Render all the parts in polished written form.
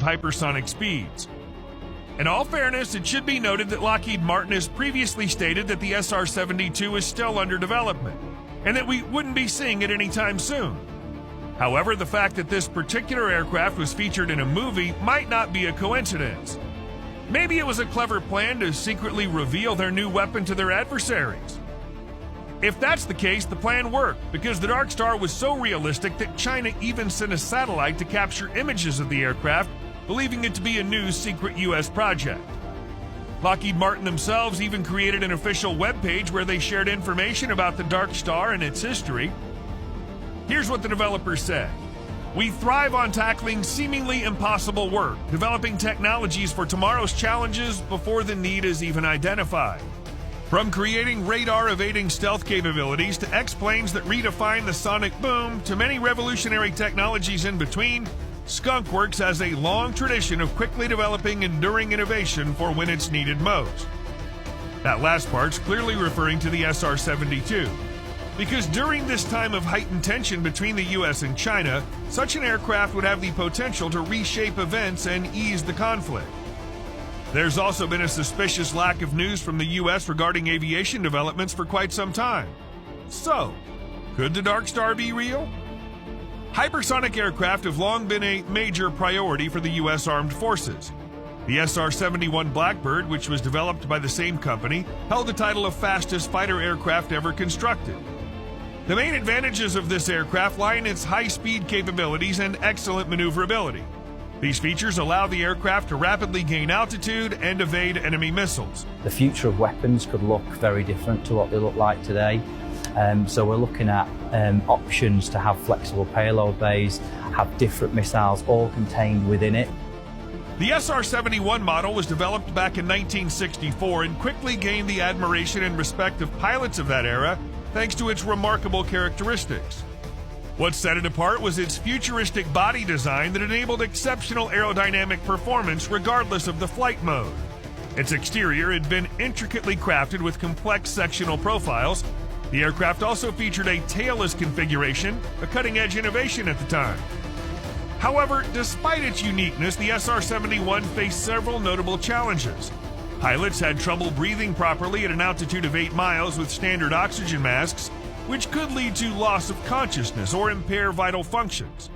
hypersonic speeds. In all fairness, it should be noted that Lockheed Martin has previously stated that the SR-72 is still under development, and that we wouldn't be seeing it anytime soon. However, the fact that this particular aircraft was featured in a movie might not be a coincidence. Maybe it was a clever plan to secretly reveal their new weapon to their adversaries. If that's the case, the plan worked, because the Dark Star was so realistic that China even sent a satellite to capture images of the aircraft, believing it to be a new secret U.S. project. Lockheed Martin themselves even created an official webpage where they shared information about the Dark Star and its history. Here's what the developers said. "We thrive on tackling seemingly impossible work, developing technologies for tomorrow's challenges before the need is even identified. From creating radar-evading stealth capabilities to X-planes that redefine the sonic boom to many revolutionary technologies in between, Skunk Works has a long tradition of quickly developing enduring innovation for when it's needed most." That last part's clearly referring to the SR-72. Because during this time of heightened tension between the US and China, such an aircraft would have the potential to reshape events and ease the conflict. There's also been a suspicious lack of news from the US regarding aviation developments for quite some time. So, could the Dark Star be real? Hypersonic aircraft have long been a major priority for the US Armed Forces. The SR-71 Blackbird, which was developed by the same company, held the title of fastest fighter aircraft ever constructed. The main advantages of this aircraft lie in its high-speed capabilities and excellent maneuverability. These features allow the aircraft to rapidly gain altitude and evade enemy missiles. The future of weapons could look very different to what they look like today. So we're looking at options to have flexible payload bays, have different missiles all contained within it. The SR-71 model was developed back in 1964 and quickly gained the admiration and respect of pilots of that era thanks to its remarkable characteristics. What set it apart was its futuristic body design that enabled exceptional aerodynamic performance regardless of the flight mode. Its exterior had been intricately crafted with complex sectional profiles. The aircraft also featured a tailless configuration, a cutting-edge innovation at the time. However, despite its uniqueness, the SR-71 faced several notable challenges. Pilots had trouble breathing properly at an altitude of 8 miles with standard oxygen masks, which could lead to loss of consciousness or impair vital functions.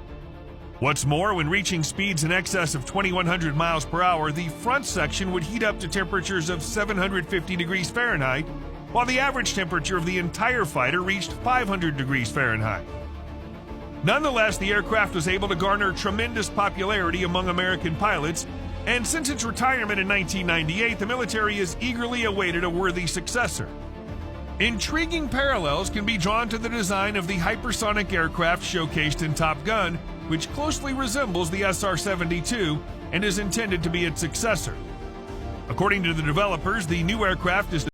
What's more, when reaching speeds in excess of 2,100 miles per hour, the front section would heat up to temperatures of 750 degrees Fahrenheit, while the average temperature of the entire fighter reached 500 degrees Fahrenheit. Nonetheless, the aircraft was able to garner tremendous popularity among American pilots, and since its retirement in 1998, the military has eagerly awaited a worthy successor. Intriguing parallels can be drawn to the design of the hypersonic aircraft showcased in Top Gun, which closely resembles the SR-72 and is intended to be its successor. According to the developers, the new aircraft is